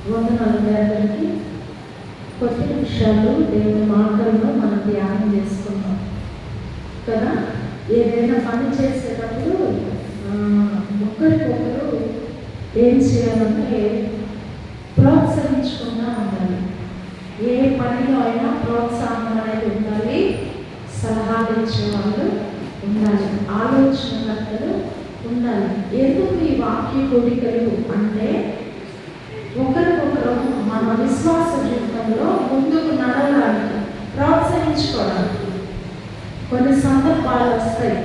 వందనాలు అందరికీ. కొద్ది నిమిషాలు దేవుని మాటలను మనం ధ్యానం చేసుకున్నాం కదా. ఏదైనా పని చేసేటప్పుడు ఒకరికొకరు ఏం చేయాలంటే ప్రోత్సహించుకుంటూ ఉండాలి. ఏ పనిలో అయినా ప్రోత్సాహం అనేది ఉండాలి, సలహాలు ఇచ్చే వాళ్ళు ఉండాలి, ఆలోచనకర్తలు ఉండాలి. ఎందుకు ఈ వాక్య కోరికలు అంటే ఒకరికొకరు మన విశ్వాస జీవితంలో ముందుకు నడవడానికి, ప్రోత్సహించుకోవడానికి. కొన్ని సందర్భాలు వస్తాయి,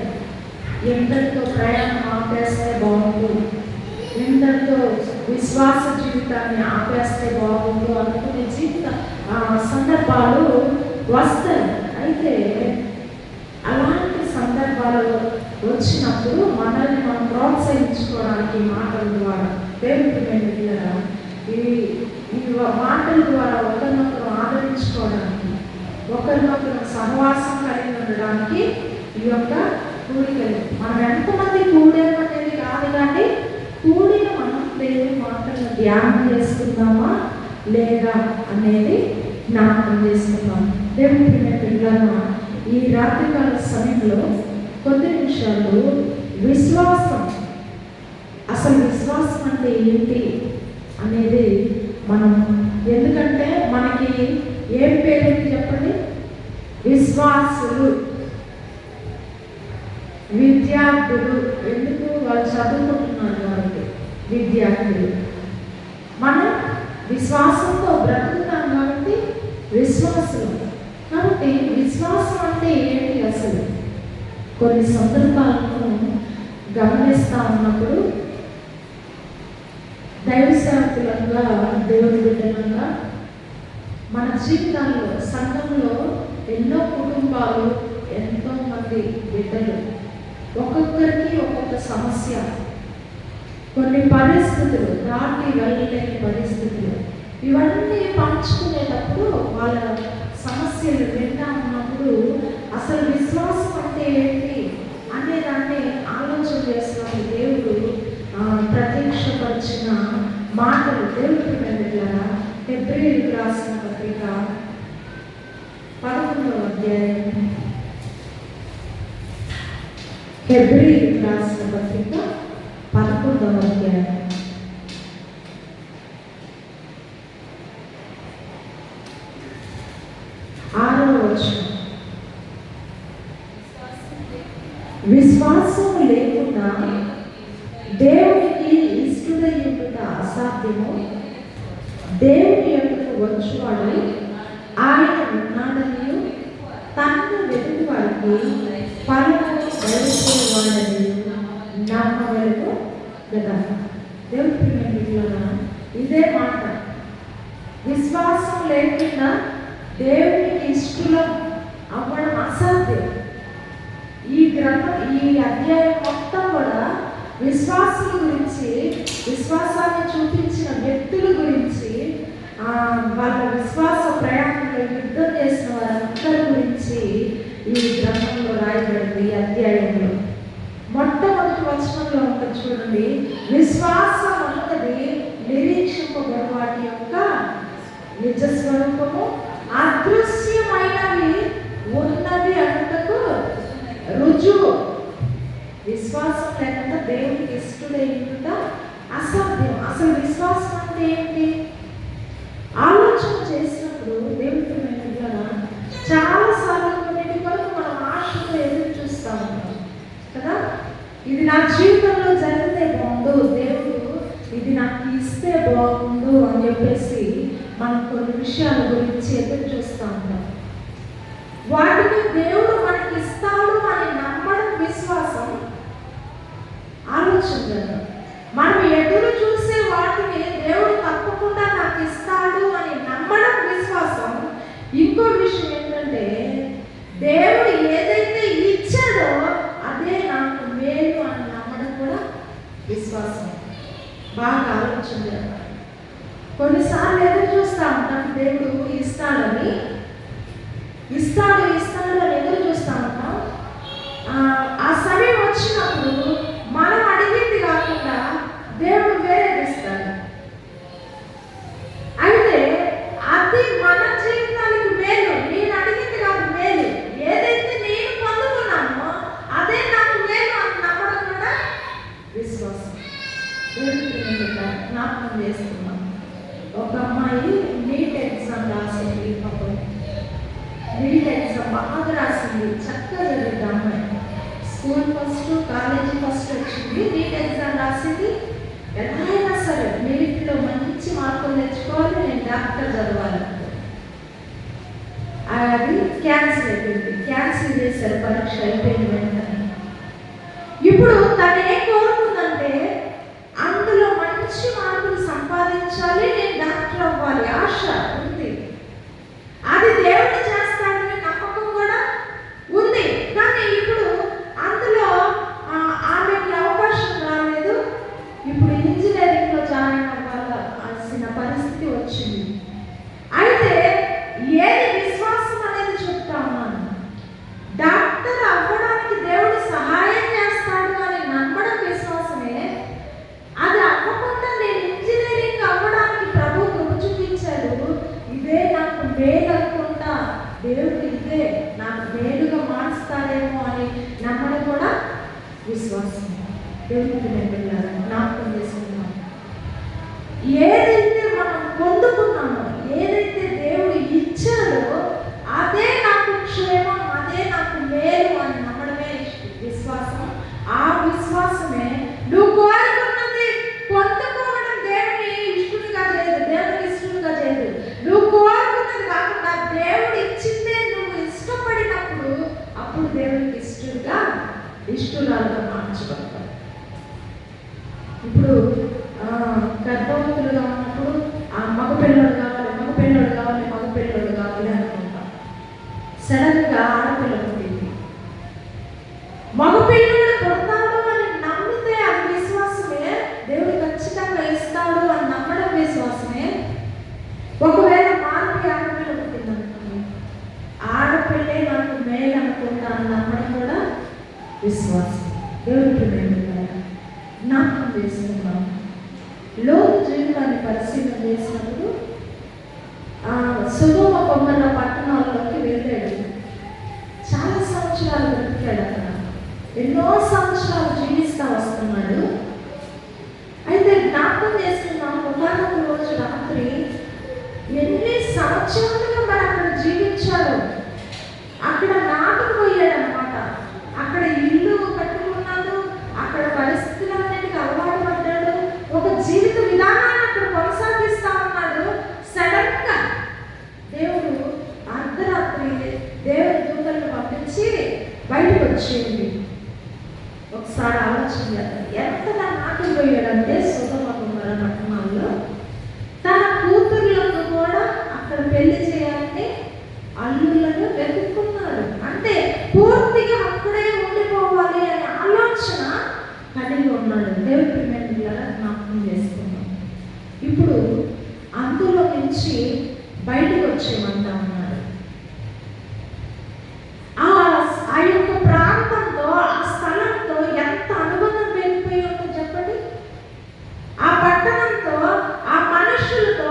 ఎందరితో ప్రయాణం ఆపేస్తే బాగుండు, ఎందరితో విశ్వాస జీవితాన్ని ఆపేస్తే బాగుండు అనుకునే సందర్భాలు వస్తాయి. అయితే అలాంటి సందర్భాలు వచ్చినప్పుడు మనల్ని మనం ప్రోత్సహించుకోవడానికి మాటల ద్వారా, దేవుడి ఈ మాటల ద్వారా ఒకరినొకరు ఆదరించుకోవడానికి, ఒకరినొకరు సహవాసం కలిగి ఉండడానికి ఈ యొక్క కూడికలు. మనం ఎంతమంది కూడేమనేది కాదు, కానీ కూడిన మనం దేవుని మాటలను ధ్యానం చేసుకుందామా లేదా అనేది జ్ఞాపకం చేసుకుందాం. దేవుడి పిల్లలను ఈ రాత్రికాల సమయంలో కొద్ది నిమిషాలు విశ్వాసం, అసలు విశ్వాసం అంటే ఏంటి అనేది మనం, ఎందుకంటే మనకి ఏం పేరేంటి చెప్పండి? విశ్వాసులు, విద్యార్థులు. ఎందుకు? వాళ్ళు చదువుకుంటున్నారు కాబట్టి విద్యార్థులు. మనం విశ్వాసంతో బ్రతుకుతాం కాబట్టి విశ్వాసులు. కాబట్టి విశ్వాసం అంటే ఏంటి అసలు? కొన్ని సందర్భాలను గమనిస్తూ ఉన్నప్పుడు దైవ సేవకులంగా, దేవుని బిడ్డలంగా మన జీవితాల్లో, సంఘంలో ఎన్నో కుటుంబాలు, ఎంతో మంది బిడ్డలు, ఒక్కొక్కరికి ఒక్కొక్క సమస్య, కొన్ని పరిస్థితులు, దాటి వెళ్ళలేని పరిస్థితులు. ఇవన్నీ పంచుకునేటప్పుడు వాళ్ళ సమస్యలు వింటా ఉన్నప్పుడు అసలు విశ్వాసం అంటే ఏంటి అనే దాన్ని ఆలోచన చేస్తున్న దేవుడు ప్రత్యక్షపరిచిన మాటలు. దేవుడి ద్వారా హెబ్రీయులకు రాసిన పత్రిక 11వ అధ్యాయం, హెబ్రీయులకు రాసిన పత్రిక 11వ అధ్యాయం 6వ వచనం. విశ్వాసం లేకుండా దేవునికి ఇష్టడయుట అసాధ్యము. దేవుని యొక్కకు వచ్చువాడు ఆయన ఉన్నాడని, తనను వెతుకు వారికి ఫలము దయచేవాడని నమ్మవలెను కదా. దేవుడి పిల్లల ఇదే మాట. విశ్వాసం లేకుండా దేవునికి ఇష్టలం అవ్వడం అసాధ్యం. ఈ గ్రంథం, ఈ అధ్యాయం మొత్తం కూడా విశ్వాసుల గురించి, విశ్వాసాన్ని చూపించిన వ్యక్తుల గురించి, వాళ్ళ విశ్వాస ప్రయాణంలో యుద్ధం చేసిన వారందరి గురించి ఈ గ్రంథంలో రాయబడింది. ఈ అధ్యాయంలో మొట్టమొదటి వచనంలో ఉంటుంది చూడండి, విశ్వాసం అన్నది నిరీక్షింపబడు వాటి యొక్క నిజ స్వరూపము, అదృశ్యమైనవి ఉన్నది అంటకు రుజువు. విశ్వాసం లేకుండా దేవునికి ఇష్టడైన అసాధ్యం. అసలు విశ్వాసం అంటే ఏంటి ఆలోచన చేసినప్పుడు దేవుడి చాలాసార్లు కొన్నిటి వరకు మనం ఆశతో ఎదురు చూస్తూ ఉంటాం కదా. ఇది నా జీవితంలో జరిగితే బాగుండు, దేవుడు ఇది నాకు ఇస్తే బాగుండు అని చెప్పేసి మనం కొన్ని విషయాల గురించి ఎదురు చూస్తూ ఉంటాం. వాటిని దేవుడు మనకి ఇస్తాడు అని నమ్మడం విశ్వాసం. ఆలోచన, మనం ఎదురు చూసే వాటిని దేవుడు తప్పకుండా నాకు ఇస్తాడు అని నమ్మడం విశ్వాసం. ఇంకో విషయం ఏంటంటే దేవుడు ఏదైతే ఇచ్చాడో అదే నాకు మేలు అని నమ్మడం కూడా విశ్వాసం. బాగా ఆలోచన చేయాలి. కొన్నిసార్లు ఎదురు చూస్తూ ఉంటాం, దేవుడు ఇస్తాడు అని ఎదురు చూస్తూ ఉంటాం. ఆ సమయం వచ్చినప్పుడు మనం అడిగింది కాకుండా దేవుడు వేరేది ఇస్తాడు. జ్ఞాపకం చేస్తున్నాం. ఒక అమ్మాయి నీట్ ఎగ్జామ్ రాసింది. పాపం నీట్ ఎగ్జామ్ బాగా రాసింది, చక్కగా జరిగింది. అమ్మాయి స్కూల్ ఫస్ట్, కాలేజీ ఫస్ట్ వచ్చింది. నీట్ ఎగ్జామ్ రాసింది. ఎలా అయినా సరే మెరిట్లో మంచి మార్కులు తెచ్చుకోవాలి, నేను డాక్టర్ చదవాలి. అది క్యాన్సిల్ అయిపోయింది. క్యాన్సిల్ చేశారు పరీక్ష అయిపోయింది వెంటనే. ఇప్పుడు తను ఏం కోరుకుందంటే అందులో మంచి మార్కులు సంపాదించాలి, నేను డాక్టర్ అవ్వాలి, ఆశ ఉంది. అది దేవుడు చేస్తాడని నమ్మకం కూడా ఉంది. కానీ ఇప్పుడు అందులో ఆమెకి అవకాశం రాలేదు. ఇప్పుడు ఇంజనీరింగ్లో జాయిన్ అవ్వాల్సిన పరిస్థితి వచ్చింది. అయితే ఏది విశ్వాసం అనేది చెప్తా ఉన్నాను. డాక్టర్ అవ్వడానికి దేవుడు సహాయం చేస్తాడు అని నమ్మడం విశ్వాసమే. అది అవ్వకుండా నేను ఇంజనీరింగ్ అవ్వడానికి ప్రభు కృప చూపించాడు, ఇదే నాకు మేలు అనుకుంటా, దేవుడు ఇదే నాకు మేలుగా మారుస్తాడేమో అని నమ్మడం కూడా విశ్వాసం. దేవుడికి నేను జ్ఞాపకం చేసుకున్నాం. ఏదైతే మనం పొందుకున్నామో, ఏదైతే దేవుడు ఇచ్చాడో అదే నాకు క్షేమం, అదే నాకు మేలు అని నమ్మడమే విశ్వాసం. ఆ విశ్వాసమే నువ్వు కోరుకున్నది పొందుకోవడం దేవుని ఇష్టంగా చేయదు, దేవునికి ఇష్టంగా చేయదు. నువ్వు కోరుకున్నది కాకుండా దేవుడు ఇచ్చిందే నువ్వు ఇష్టపడినప్పుడు అప్పుడు దేవునికి ఇష్టరాలుగా మార్చబడతావు. ఇప్పుడు గర్భవతులుగా ఉన్నప్పుడు మగపిల్లడు కావాలి అనుకుంటాం. సడన్గా ఆడపిల్ల పుట్టింది. మగపిల్లడు పుడతాడు అని నమ్మితే అది విశ్వాసమే. దేవుడు ఖచ్చితంగా ఇస్తాడు అని నమ్మడం విశ్వాసమే. ఒకవేళ మానవి ఆడపిల్ల పుట్టింది అనుకోండి, ఆడపిల్లే నాకు మేలు అనుకుంటా అని నమ్మడం కూడా విశ్వాసం. దేవుడికి మేము జ్ఞాపకం చేసుకున్నాం. లోతు జీవితాన్ని పరిశీలన చేసినప్పుడు సొదొమ గొమొర్ర పట్టణాల్లోకి వెళ్ళాడు. చాలా సంవత్సరాలు బ్రతికాడు అక్కడ, ఎన్నో సంవత్సరాలు జీవిస్తూ వస్తున్నాడు. అయితే జ్ఞాపకం చేసుకున్నాం, ఒకనొక రోజు రాత్రి ఎన్ని సంవత్సరాలుగా మరి అక్కడ జీవించాడు. అక్కడ నాటుకుపోయాడు అనమాట. అక్కడ ఇల్లు కట్టుకున్నాడు, అక్కడ పరిస్థితులన్నిటికీ అలవాటు పడ్డాడు, ఒక జీవిత విధానాన్ని అక్కడ కొనసాగిస్తా ఉన్నాడు. సడన్ గా దేవుడు అర్ధరాత్రి దేవుడి దూతలను పంపించి బయటకు వచ్చేయండి. ఒకసారి ఆలోచన చేద్దాం, ఎంతగా నాటుకుపోయాడంటే సొదొమ గొమొర్ర పట్టణాల్లో తన కూతుర్లను కూడా అక్కడ పెళ్లి చేయాలని అల్లులను వెతుక్కున్నాడు. అంటే పూర్తిగా అక్కడే ఉండిపోవాలి అనే ఆలోచన కలిగి ఉన్నాడు. దేవుడి పిల్లల జ్ఞాపకం చేసుకున్నాం. ఇప్పుడు అందులో నుంచి బయటకు వచ్చేయమంటా ఉన్నాడు. ఆ యొక్క ప్రాంతంతో, ఆ స్థలంతో ఎంత అనుబంధం పెరిగిపోయి ఉందో చెప్పండి. ఆ పట్టణంతో, ఆ మనుషులతో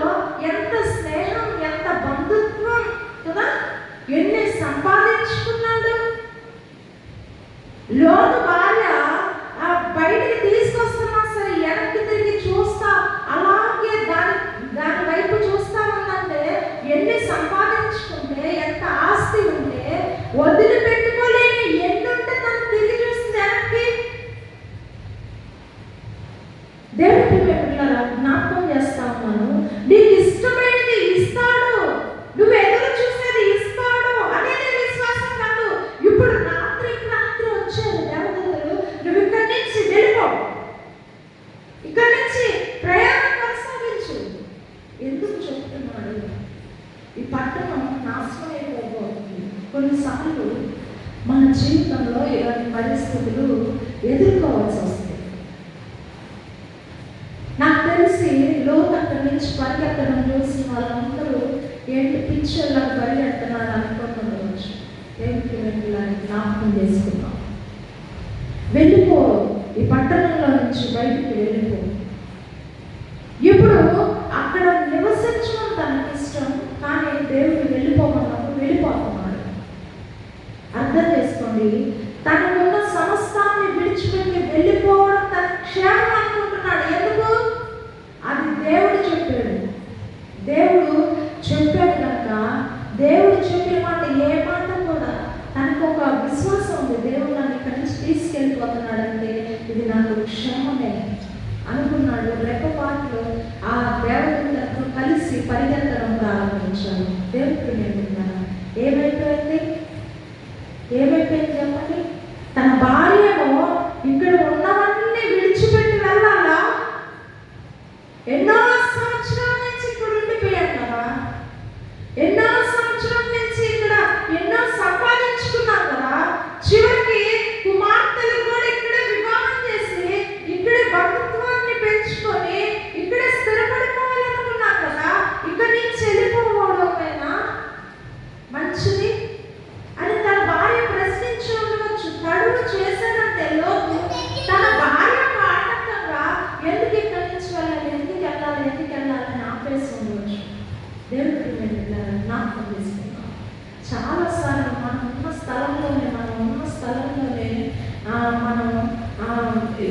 ఎంత స్నేహం, ఎంత బంధుత్వం కదా, ఎన్ని సంపాదించుకున్నాడు. లోతు భార్య బయటికి తీసుకొస్తున్నా సరే వెనక్కి తిరిగి చూస్తా, అలాగే దాని వైపు చూస్తా ఉందంటే ఎన్ని సంపాదించుకుంటే, ఎంత ఆస్తి ఉంటే వదిలిపెట్టుకోలేని ఎన్ని ఉంటే తను తిరిగి చూస్తుంది వెనక్కి. దేవుడి పిల్లల జ్ఞాపకం చేస్తా ఉన్నాను, నీకు ఇష్టమైనది ఇస్తాడు, నువ్వు ఎదురు చూసేది ఇస్తాడు అనేది విశ్వాసం కాదు. ఇప్పుడు రాత్రి వచ్చారు దేవదూతలు, నువ్వు ఇక్కడి నుంచి వెళ్ళిపో, ఇక్కడి నుంచి ప్రయాణం కొనసాగించు. ఎందుకు చెప్తున్నాడు? ఈ పట్టణం నాశనం అయిపోబోతుంది. కొన్నిసార్లు మన జీవితంలో ఇలాంటి పరిస్థితులు ఎదుర్కోవాల్సి వస్తుంది. నాకు తెలిసి లోతు అక్కడి నుంచి పరిగెత్తడం చూసి వాళ్ళందరూ ఏంటి పిక్చర్లకు పరిగెడుతున్నారు అనుకుంటుండవచ్చు. దేవుడికి వెళ్ళాలని జ్ఞాపకం చేసుకున్నాం. వెళ్ళిపో, ఈ పట్టణంలో నుంచి బయటికి వెళ్ళిపో. ఇప్పుడు అక్కడ నివసించడం తనకి ఇష్టం, కానీ దేవుడు వెళ్ళిపోమన్నప్పుడు వెళ్ళిపోతున్నాడు. అర్థం చేసుకోండి, తనకున్న సమస్తాన్ని విడిచిపెట్టి వెళ్ళిపోవడం తన క్షేమం అనుకుంటున్నాడు. ఎందుకు? అది పరిగెత్తడం ప్రారంభించాడు. దేవుడికి నేర్చుకున్నాను. ఏమైపోయింది చెప్పండి? తన భార్యను ఇక్కడ ఉన్నవన్నీ విడిచిపెట్టి వెళ్ళాలా? ఎన్నో సంవత్సరాల నుంచి ఇక్కడ ఉండిపోయాడు కదా, ఎన్నో సంవత్సరాల నుంచి ఇక్కడ ఎన్నో సంపాదించుకున్నాం కదా, చివరికి కుమార్తెలు కూడా ఇక్కడే వివాహం చేసి ఇక్కడే బంధుత్వాన్ని పెంచుకొని ఇక్కడే స్థిరపడిపోవాలనుకున్నాం కదా, ఇక్కడ నుంచి వెళ్ళిపోవడమేనా మంచిది అని తన భార్య ప్రశ్నించి ఉండవచ్చు. కడుపు చేశానంటే లోపు తన భార్య ఆటంకంగా ఎందుకు ఇక్కడి నుంచి వెళ్ళాలి, ఎందుకు వెళ్ళాలి అని ఆపేసి ఉండవచ్చు. దేవుడికి జ్ఞాపకం చేసుకున్నాం. చాలాసార్లు మనం ఉన్న స్థలంలోనే మనం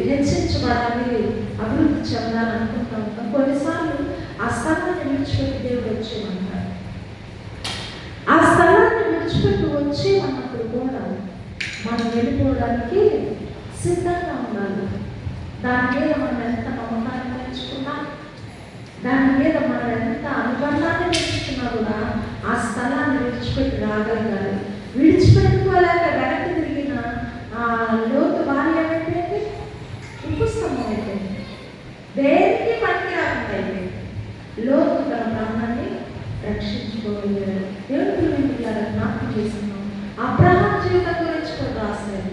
హెచ్చించబడాలి, అభివృద్ధి చెందాలి అనుకుంటా ఉంటాం. కొన్నిసార్లు ఆ స్థలాన్ని విడిచిపెట్టి దేవుడు వచ్చేయమంటాడు. ఆ స్థలాన్ని విడిచిపెట్టి వచ్చేయమన్నప్పుడు కూడా మనం వెళ్ళిపోవడానికి సిద్ధంగా ఉండాలి. దాని మీద మనం ఎంత నమ్మకాన్ని పెంచుకున్నా, దాని మీద మనం ఎంత అనుబంధాన్ని పెంచుకున్నా కూడా ఆ స్థలాన్ని విడిచిపెట్టి రాగలగాలి. విడిచిపెట్టుకోలేక వెనక్కి తిరిగిన లోతు భార్య ఏమైపోయింది? ఉపస్తంభం అయిపోయింది, దేనికి పనికి రాకుండా అయిపోయింది. లోతు తన ప్రాణాన్ని రక్షించుకోగలిగాడు. దేవుడు జ్ఞాపకం చేస్తున్నాం. అబ్రహాం జీవితం గురించి కూడా రాశాడు.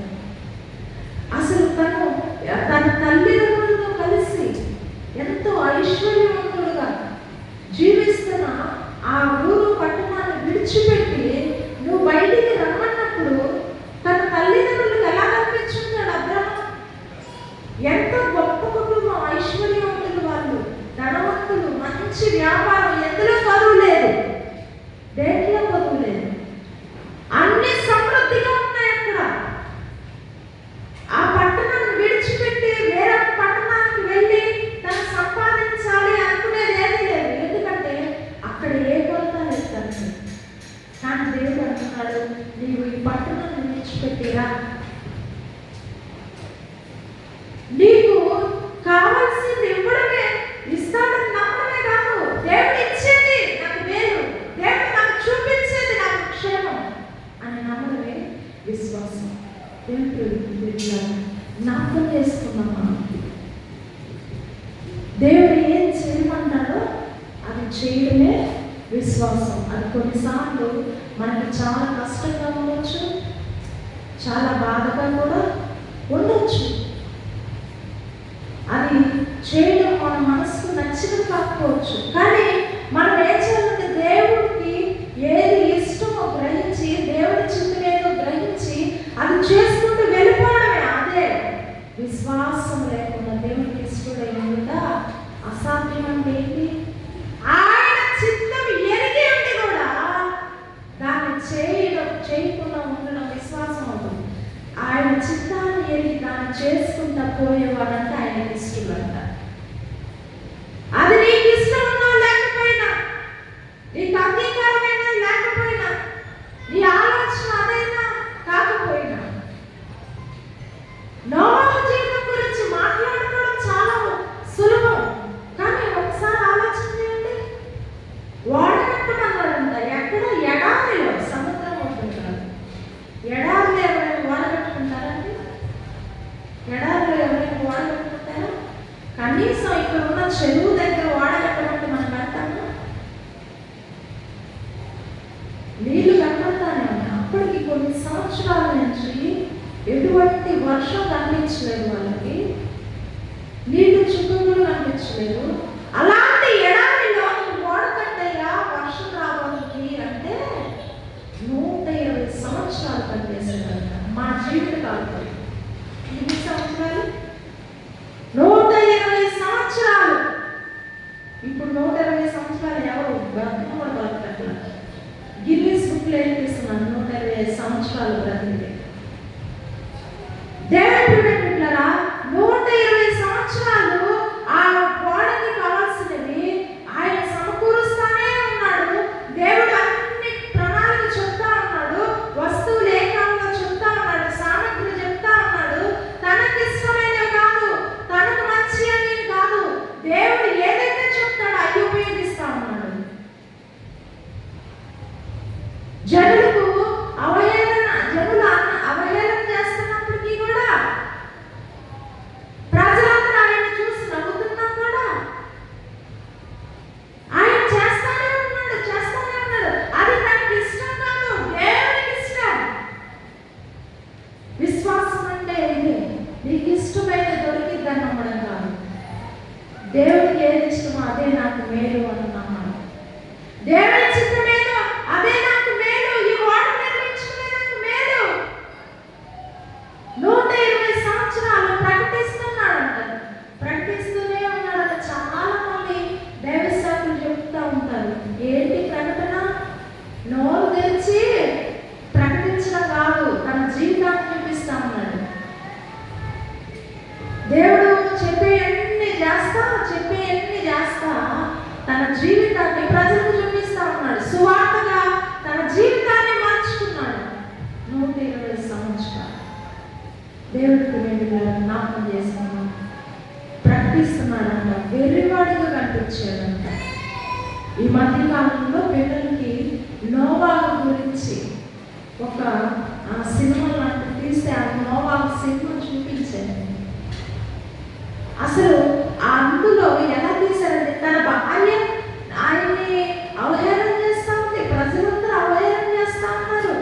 అసలు తన తల్లిదండ్రులతో కలిసి ఎంతో ఐశ్వర్యవంతుడుగా జీవిస్తున్న ఆ ఊరు పట్టణాన్ని విడిచిపెట్టి నువ్వు బయటికి రమ్మన్నప్పుడు తన తల్లిదండ్రులకు ఎలా కనిపించున్నాడు అబ్రహాం? ఎంతో గొప్ప కుటుంబం, ఐశ్వర్యవంతులు, వాళ్ళు ధనవంతులు, మంచి వ్యాపారం, ఎందులో కరువు లేదు, దేంట్లో కరువు లేదు, అన్ని సమృద్ధిగా ఉన్నాయి. అక్కడ ఆ పట్టణాన్ని విడిచిపెట్టి వేరే పట్టణానికి వెళ్ళి తను సంపాదించాలి అనుకునేది ఏమీ లేదు. ఎందుకంటే అక్కడ ఏ కొరత లేదు తనకి. కానీ దేవుడు అంటున్నాడు, నీవు ఈ పట్టణాన్ని విడిచిపెట్టిరా, నీకు కావాల్సింది ఇవ్వడమే, ఇస్తాడని నమ్మడమే కాదు, దేవుడు ఇచ్చేది నాకు మేలు, దేవుడు నాకు చూపించేది నాకు క్షేమం అని నమ్మడమే విశ్వాసం. దేవుడు జ్ఞాపకం చేసుకున్నామా? దేవుడు ఏం చేయమన్నాడో అది చేయడమే విశ్వాసం. అది కొన్నిసార్లు మనకి చాలా కష్టంగా ఉండొచ్చు, చాలా బాధగా కూడా ఉండొచ్చు. అది చేయడం మన మనసుకు నచ్చినది కాకపోవచ్చు. కానీ మనం ఏం చేయాలంటే దేవుడికి ఏది ఇష్టమో గ్రహించి, దేవుడి చిత్తం ఏదో గ్రహించి అది చేసుకుంటూ వెళ్ళిపోవడమే. అదే విశ్వాసం లేకుండా దేవుడికి ఇష్టడైన అసాధ్యం. అంటే ఏంటి? ఆయన చిత్తం ఎరిగి ఉండి కూడా దాన్ని చేయకుండా ఉండడం విశ్వాసం అవుతుంది. ఆయన చిత్తాన్ని ఎరిగి దాన్ని చేసుకుంటా పోయేవాడంటే ఆయనకి ఇష్టమంట. అది నీకు ఇష్టం ఉన్నా లేకపోయినా, నీకు అంగీకారమైనా లేకపోయినా, నీ ఆలోచన అదైనా కాకపోయినా, నోవహు జీవితం గురించి మాట్లాడుకోవడం చాలా సులభం. కానీ ఒకసారి ఆలోచన చేయండి. వాడకట్టుకున్నాడంట ఎక్కడ? ఎడారిలో, సముద్రం అవుతుంటారు. ఎడారిలో ఎవరైనా వాడకట్టుకుంటారండి? ఎడారిలో ఎవరైనా వాడకట్టుకుంటారా? కనీసం ఇక్కడ ఉన్న చెరువు దగ్గర వాడకట్టమంటే మనం కడతాము? నీళ్లు కనపడతానే ఉన్నాయి. అప్పటికి కొన్ని సంవత్సరాల నుంచి ఎటువంటి వర్షం కనిపించలేదు, వాళ్ళకి నీళ్లు చుట్టూ కనిపించలేదు. అలాంటి ఎడారిలో ఓడకట్టయ్యా వర్షం రావాలి అంటే 120 సంవత్సరాలు పనిచేసేదంట. మా జీవిత కాలం ఎన్ని సంవత్సరాలు? 120 సంవత్సరాలు. ఇప్పుడు 120 సంవత్సరాలు ఎవరు బ్రతకడం కూడా బతకట్లా. గిన్నీస్ బుక్లో ఏం చేస్తున్నారు? 120 సంవత్సరాలు బ్రతికే దేవుడు పెట్టారా? 120 సంవత్సరాలు ఆ గోడకి కావాల్సినవి ఆయన సమకూరుస్తానే ఉన్నాడు. దేవుడు అన్ని ప్రణాళిక చెప్తా ఉన్నాడు, వస్తువులు ఏ కాలంలో చెప్తా ఉన్నాడు, సామగ్రి చెప్తా ఉన్నాడు. తనకి ఇష్టమైనవి కాదు, తనకు మంచి అని కాదు, దేవుడు ఏదైతే చెప్తాడో అది ఉపయోగిస్తా ఉన్నాడు. జీవితాన్ని ప్రజలకు చూపిస్తా ఉన్నాడు. సువార్తగా తన జీవితాన్ని మార్చుకున్నాడు. 120 సంవత్సరాలు దేవుడికి మేము జ్ఞాపకం చేస్తున్నాం. ప్రకటిస్తున్నాడంట, వెర్రివాడిగా కనిపించాడంట. ఈ మధ్య కాలంలో పిల్లలకి నోవాహు గురించి ఒక సినిమా లాంటివి తీస్తే ఆ నోవాహు సినిమా చూపించాడు. అసలు అందులో ఎలా తీశారంటే తన భార్య ఆయన్ని అవహేళన చేస్తా ఉంది, ప్రజలందరూ అవహేళన చేస్తా ఉన్నారు,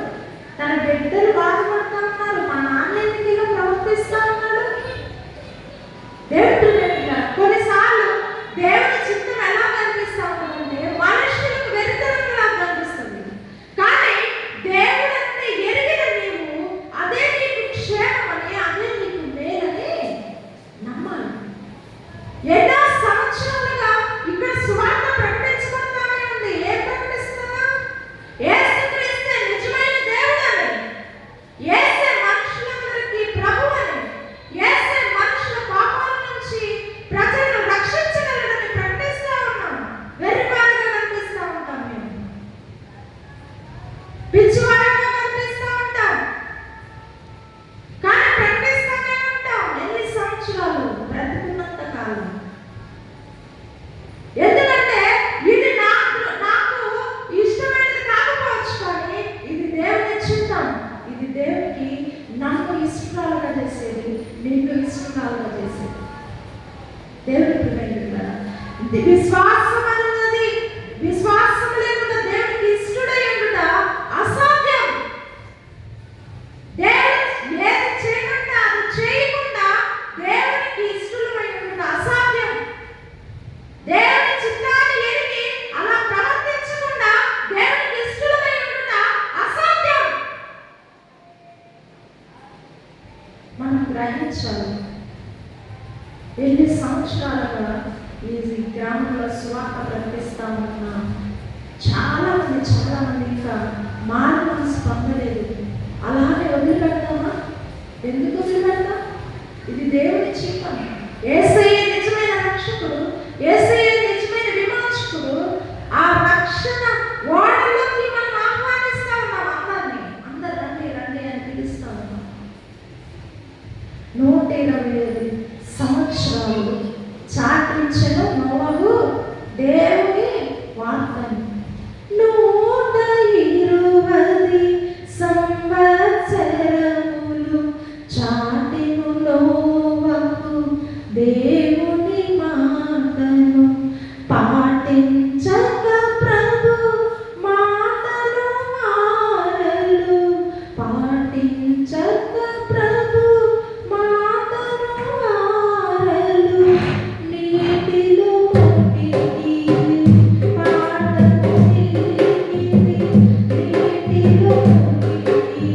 తన బిడ్డలు బాధపడతా ఉన్నారు, మా నాన్న ఎందుకు ఇలా ప్రవర్తిస్తా ఉన్నాడు. దేవుడు కొన్నిసార్లు దేవుడి చిత్తం ఎలా కనిపిస్తా ఉంటుందంటే మనుషులకు వెరితనంగా కనిపిస్తుంది. కానీ దేవుడంతా ఎరిగిన నీవు అదే నీకు క్షేమమని, అదే నీకు మేలని నమ్మాలి. ఎన్నో సంవత్సరాలుగా ఇక్కడ సువార్త ప్రకటించబడతానే ఉంది. ఏం ప్రకటిస్తున్నా? యేసుక్రీస్తే నిజమైన దేవుడని, యేసే మనుషులందరికీ ప్రభువని, యేసే మనుషుల పాపాల నుంచి ప్రజలను రక్షించగలడని ప్రకటిస్తూ ఉన్నాం. వెర్రివాడిగా కనిపిస్తూ ఉంటాం, మేము పిచ్చివాడిగా కనిపిస్తూ ఉంటాం, కానీ ప్రకటిస్తూనే ఉంటాం ఎన్ని సంవత్సరాలు బ్రతుకున్నంత కాలం. ఎందుకంటే ఇది నాకు ఇష్టమైనది కాకపోవచ్చు, కానీ ఇది దేవుని చిత్తం. ఇది దేవునికి నన్ను ఇష్టకాలుగా చేసేది, నిన్ను ఇష్టకాలుగా చేసేది. దేవునికి విశ్వాసం అన్నది, విశ్వాసం లేకుండా దేవునికి ఇష్టడై ఉండుట అసాధ్యం. దేవుడు ఏది చేయకుండా అది చేయకుండా దేవునికి ఇష్టమై ఉండుట అసాధ్యం. దేవుని చిత్తాన్ని ఎరిగి అలా ప్రవర్తించకుండా దేవునికి ఇష్టమై ఉండుట అసాధ్యం. మనం గ్రహించాలి. ఎన్ని సంవత్సరాలుగా ఈ గ్రామంలో సువార్త ప్రకటిస్తా ఉన్నా చాలా మంది ఇంకా మారు మనసు పొందలేదు. అలానే వదిలిపెడతామా? ఎందుకు వదిలిపెడతాం? ఇది దేవుని చిత్తం. యేసయ్యే నిజమైన రక్షకుడు, యేసయ్యే నిజమైన విమోచకుడు. ఆ రక్షణ ఓడలోకి మనం ఆహ్వానిస్తా ఉన్నాం. అందరూ రండి రండి అని పిలుస్తా ఉన్నాం. 120 సంవత్సరాలు చాటించిన నోవహు దేవుని వార్తను. 120 సంవత్సరములు చాటిను నోవహు దేవుని మాటను, పాటించక ప్రభు మాటలు మారలు, పాటించక ప్రభు మాటలు మారలు. నీటిలో మునిగి పాటలు నీటిని, నీటిలో మునిగి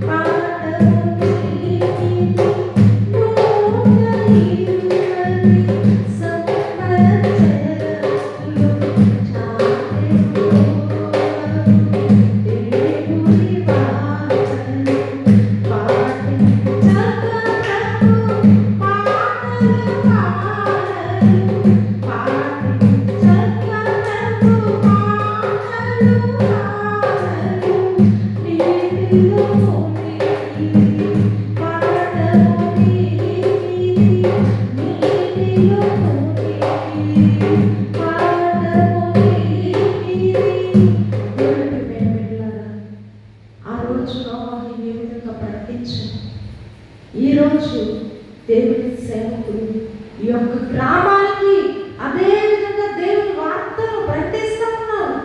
పాటలు నీటిని. 120 సంవత్సరములు చాటిను దేవుని వార్తను, పాటించక ప్రభు మాటలు మారలు, పాటించక ప్రభు మాటలు మారలు. నీటిలో మునిగి పాటలు నీటిని, నీటిలో మునిగి పాటలు నీటిని. దేవుని ప్రేమికులారా, ఆ రోజు నోవహు ఏ విధంగా ప్రకటించాడు, ఈ రోజు దేవుని సేవకులు ఈ యొక్క గ్రామానికి అదే విధంగా దేవుని వార్తను ప్రకటిస్తూ ఉన్నారు.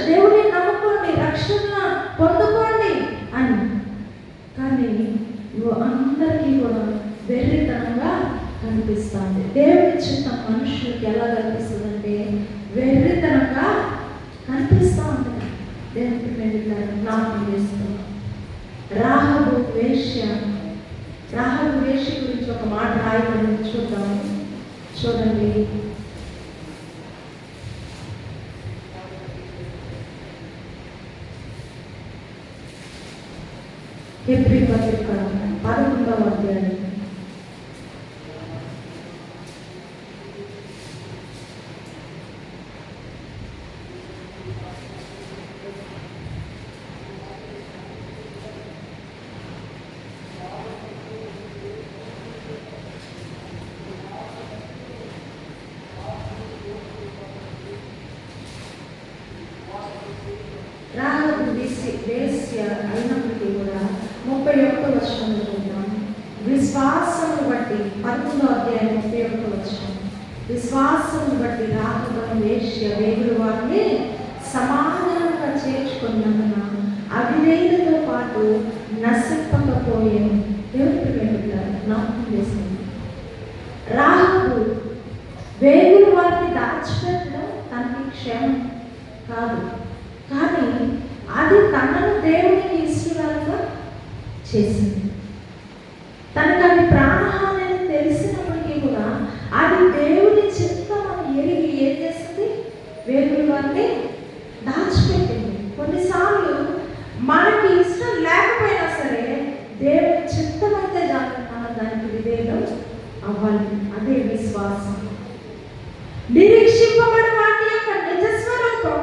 దేవుని నమ్ముకోండి, రక్షణ పొందుకోండి అని. కానీ అందరికీ కూడా వెర్రితనంగా కనిపిస్తుంది. దేవుని చిత్తం మనుషులకి ఎలా కనిపిస్తుంది అంటే వెర్రితనంగా కనిపిస్తూ ఉంటుంది. దేవునికి మేము జ్ఞాపకం చేస్తున్నాం. రాహబు వేశ్య గురించి ఒక మాట రాయబడింది, చూద్దాము. చూడండి. హెబ్రీ పత్రిక 11వ అధ్యాయం 31వ వచనం చూద్దాం. విశ్వాసమును బట్టి 11వ అధ్యాయం 31వ వచనం. విశ్వాసమును బట్టి రాహబను వేశ్య వేగుల వారిని సమాధానంగా చేర్చుకున్నందున అవిధేయులతో పాటు నశింపకపోయాను. దేవుడికి వెళ్ళారు జ్ఞాపకం చేసింది. రాహబు వేగుల వారిని దాచిపెట్టడం తనకి క్షేమం కాదు, కానీ అది తనను దేవునికి ఇష్టంగా చేసింది. తనకు అది ప్రాణహాని తెలిసినప్పటికీ కూడా అది దేవుని చిత్తం అని ఎరిగి ఏం చేస్తుంది? వేగుల వారిని దాచిపెట్టింది. కొన్నిసార్లు మనకి ఇష్టం లేకపోయినా సరే దేవుని చిత్తం అయితే మనం దానికి విధేయం అవ్వాలి. అదే విశ్వాసం. నిరీక్షింపబడిన వాటి యొక్క నిజస్వరూపం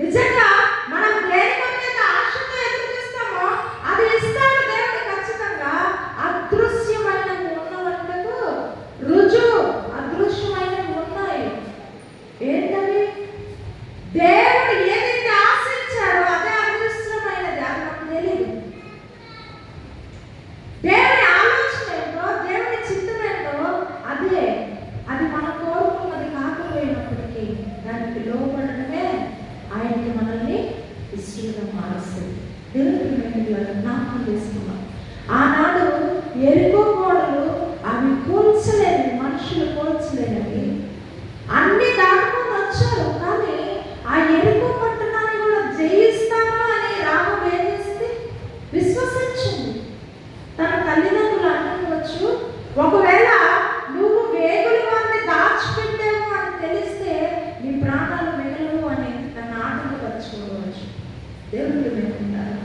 నిజంగా మనం దేని మీద ఆశతో ఎదురు చూస్తామో అది ఇస్తాడు దేవుడు ఖచ్చితంగా. అదృశ్యమైనవి ఉన్నవంటకు రుజువు అదృశ్యమైనవి ఉన్నాయి. ఏంటవి? దేవుడు ఏదైతే ఆశించాడో అదే అదృశ్యమైనది. అది నాకు తెలియదు. దేవుని ఆలోచన ఏంటో, దేవుని చిత్తం ఏంటో అదే. అది మనం కోరుకున్నది కాకపోయినప్పటికీ దానికి లోపడమే ఆయనకి మనల్ని ఇష్టంగా మారుస్తుంది. దేవుని జ్ఞాపకం చేసుకున్నాం. ఆనాడు ఎరుకో గోడలు అవి కూల్చలేనివి, మనుషులు కూల్చలేనివి. అన్ని దాటుకొని వచ్చారు, కానీ ఆ ఎరుకో పట్టణాన్ని కూడా జయిస్తాను అని రాహబు ఏం చేసింది? విశ్వసించింది. తన తల్లిదండ్రులు అనుకోవచ్చు, ఒకవేళ నువ్వు వేగుల వారిని దాచిపెట్టావు అని తెలిస్తే నీ ప్రాణాలు మిగలవు అని తన ఆటలు పరచుకోవచ్చు. దేవుడు మేముంటారు.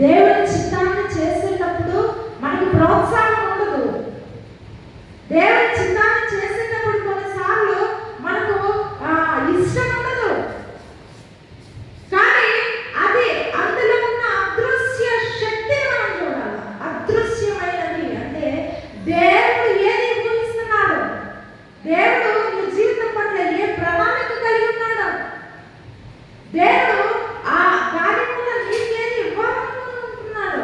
దేవుని చిత్తాన్ని చేసేటప్పుడు మనకి ప్రోత్సాహం ఉండదు. దేవుని చిత్తాన్ని చేసేటప్పుడు కొన్నిసార్లు మనకు ఇష్టం ఉండదు, కానీ అది అందులో ఉన్న అదృశ్య శక్తిని మనం చూడాలి. అదృశ్యమైనది అంటే దేవుడు ఏది ఊహిస్తున్నాడు, దేవుడు నీ జీవితం పట్ల ఏ ప్రణాళిక కలిగి ఉన్నాడు, దేవుడు ఆ కార్యములో నీకేది ఇవ్వాలనుకుంటున్నాడు.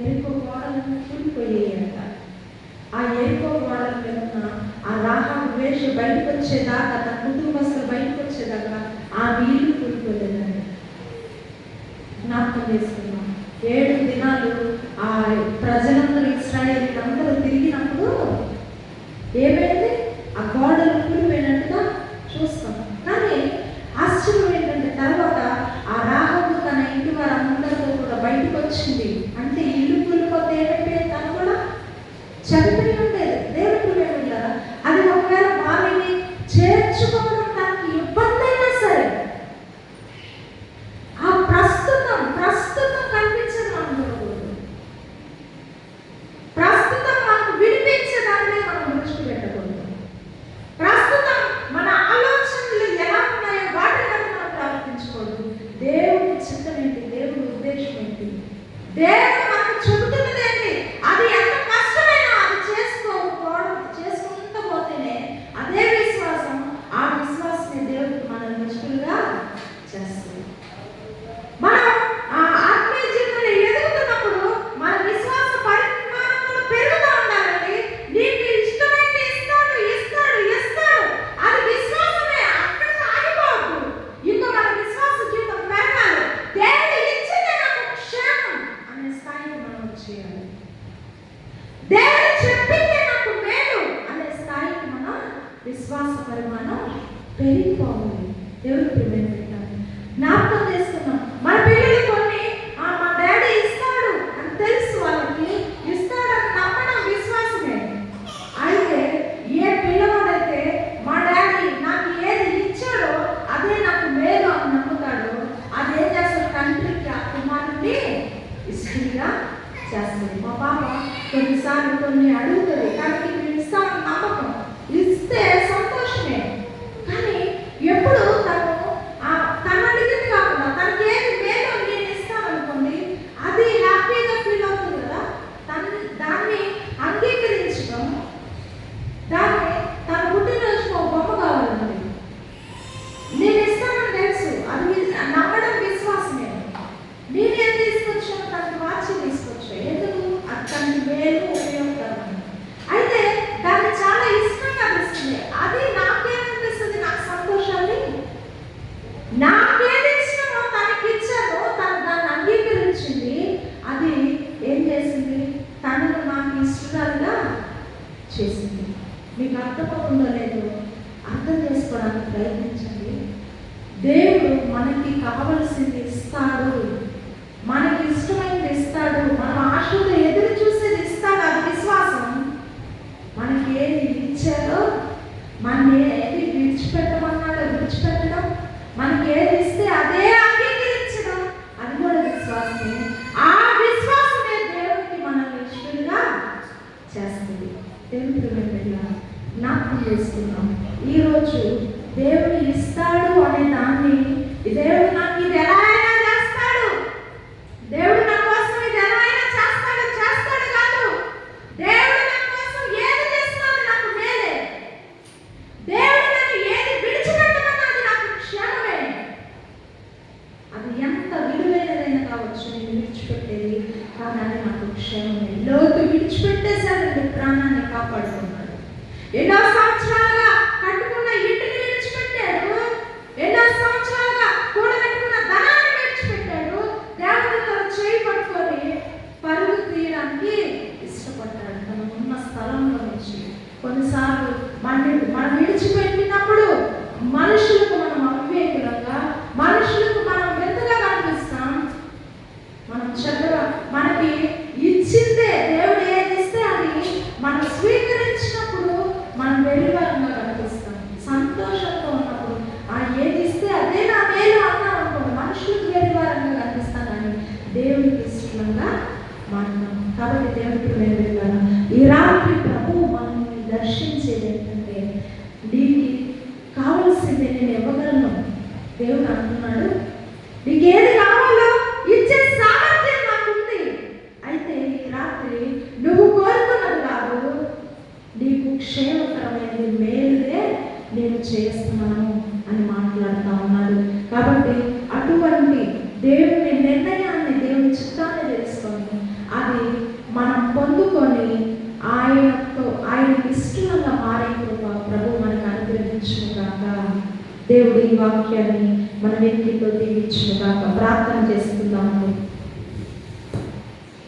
ఎరుకో గోడలను కూలిపోయాయంట. ఆ ఎరుకో గోడల మీద ఆ రాహబు వేష బయటకు వచ్చేదాకా, తన కుటుంబస్తులు బయటకు వచ్చేదాకా ఆ వీళ్ళు కూలిపోలేదండి. జ్ఞాపకం చేసుకున్నాం. 7 దినాలు ఆ ప్రజలందరూ ఇశ్రాయేలు అందరూ తిరిగినప్పుడు ఏమైంది? ఆ గోడలు కూలిపోయినట్టుగా చూస్తాం. కానీ ఆశ్చర్యం ఏంటంటే తర్వాత ఆ రాహబు తన ఇంటి వారందరితో కూడా బయటకు వచ్చింది. అంటే ఇల్లు కూలిపోతే ఏమైపోయింది? తను కూడా చనిపోయి ఉండేది. దేవుడు వెళ్ళారా? అది ఒకవేళ వారిని చేర్చుకోవడం తనకి ఇబ్బంది అయినా సరే ఆ ప్రస్తుతం కనిపించదు. ప్రస్తుతం మనకు వినిపించే దాన్ని మనం దృష్టి పెట్టకూడదు. ప్రస్తుతం మన ఆలోచనలు ఎలా ఉన్నాయో వాటిని మనం ప్రవర్తించకూడదు. దేవుడి చిత్తం ఏంటి? దేవుడి ఉద్దేశం ఏంటి? దేవుడు మనకు చెబుతున్నది ఏంటి? అది ఎంత కష్టమైనా అది చేసుకుంటూ పోతేనే అదే విశ్వాసం. ఆ విశ్వాసాన్ని దేవుడికి మన నిష్ఠులుగా చేస్తుంది. మనం ఆత్మీయ జీవితంలో ఎదుగుతున్నప్పుడు మన విశ్వాస పరిమాణంలో పెరుగుతూ ఉండాలండి. నీకు ఇష్టమైతే ఇస్తాడు. అది విశ్వాసమే, అక్కడ ఆగిపోవద్దు. ఇంకా మన విశ్వాస జీవితం పెరగాలి. దేవుడు ఇచ్చిందే నాకు క్షేమం అనే స్థాయికి మనం వచ్చేయాలి. దేవుడు చెప్పిందే నాకు మేలు అనే స్థాయికి మన విశ్వాస పరిమాణం పెరిగిపోవాలి. దేవుడు ప్రేమించాలి. జ్ఞాపకం చేసుకున్నాం. మన పిల్లలు కొన్ని మా డాడీ ఇస్తాడు అని తెలుసు, వాళ్ళకి ఇస్తాడని నమ్మడం విశ్వాసమే. అయితే ఏ పిల్లవాడైతే మా డాడీ నాకు ఏది ఇచ్చాడో అదే నాకు మేలు అని నమ్ముతాడు, అదేం చేస్తాడు? తండ్రికి ఆ కుమారుడిని ఇష్టంగా చేస్తుంది. మా పాప కొన్నిసార్లు కొన్ని అడుగుతుంది, తనకి నేను ఇస్తామని నమ్మకం, ఇస్తే సంతోషమే. కానీ ఎప్పుడు తను తను అడిగింది కాకుండా తనకి ఏది అర్థమవుతుందో లేదో అర్థం చేసుకోవడానికి ప్రయత్నించండి. దేవుడు మనకి కావలసింది ఇస్తాడు, మనకి ఇష్టమైనది ఇస్తాడు, మనం ఆశతో ఎదురు చూసేది ఇస్తాడు. అది విశ్వాసం. మనకి ఏది ఇచ్చాడో, మన ఏది విడిచిపెట్టమన్నాడో విడిచిపెట్టడం, మనకి ఏది ఇస్తే అదే అంగీకరించడం, అది కూడా విశ్వాసమే. ఆ విశ్వాసమే దేవుడికి మనల్ని ఇష్టంగా చేస్తుంది. దేవుడి జ్ఞాపకం చేసుకున్నాం. ఈరోజు దేవుడు ఇస్తాడు అనే దాన్ని, దేవుడు నాకు ఇది ఎలా అయినా చేస్తాడు, దేవుడు నా కోసం ఇది ఎలా అయినా చేస్తాడు కాదు. దేవుడు నా కోసం ఏది చేస్తున్నాడు నాకు మేలే. దేవుడు నన్ను ఏది విడిచిపెట్టమన్నా అది నాకు క్షేమమే. అది ఎంత విలువైనదైనా కావచ్చు నేను విడిచిపెట్టేది, కానీ అది నాకు క్షేమమే. లోతు విడిచిపెట్టేశాడు, ప్రాణాన్ని కాపాడుకున్నాడు. ఎన్నో సంవత్సరాలుగా కట్టుకున్న ఇంటిని విడిచిపెట్టాడు, ఎన్నో సంవత్సరాలుగా కూడబెట్టుకున్న ధనాన్ని విడిచిపెట్టాడు. దేవుడితో చేయి పట్టుకొని పరుగు తీయడానికి ఇష్టపడ్డాడు తన ఉన్న స్థలంలో నుంచి. కొన్నిసార్లు మనం విడిచిపెట్టినప్పుడు మనుషులకు మనం అవివేకులంగా, మనుషులకు మనం మెత్తగా కనిపిస్తాం. మనం చక్కగా మనకి ఇచ్చిందే, దేవుడు ఏది ఇస్తే అది మనం స్వీకరించినప్పుడు మనం వెలువరంగా కనిపిస్తాం. సంతోషంతో ఉన్నప్పుడు ఏది ఇస్తే అదే నా మేలు అన్నాం అనుకోండి, మనుషులకు వెలువరంగా కనిపిస్తాం, కానీ దేవుడికి ఇష్టంగా మాట్లాడతాం. కాబట్టి దేవుడికి మేము వెళ్ళాను. ఈ రాత్రి ప్రభువు మనల్ని దర్శించేది ఏంటంటే, నీకు కావలసింది నేను ఇవ్వగలను. దేవుడు అంటున్నాడు, నీకు ఏది కావాలో ఇచ్చే సామర్థ్యం నాకుంది. అయితే ఈ రాత్రి నువ్వు కోరుకున్నది కాదు, నీకు క్షేమకరమైనది మేలుదే నేను చేస్తున్నాను అని మాట్లాడుతూ ఉన్నాడు. కాబట్టి అటువంటి దేవుని నిర్ణయాన్ని, దేవుని చిత్తాన్ని తెలుసుకొని అది మనం పొందుకొని ఆయనకి ఇష్టంగా మారే కృప ప్రభు మనకు అనుగ్రహించును గాక. దేవుడు ఈ వాక్యాన్ని మన వ్యక్తితో దీవించును గాక. ప్రార్థన చేసుకుందాము.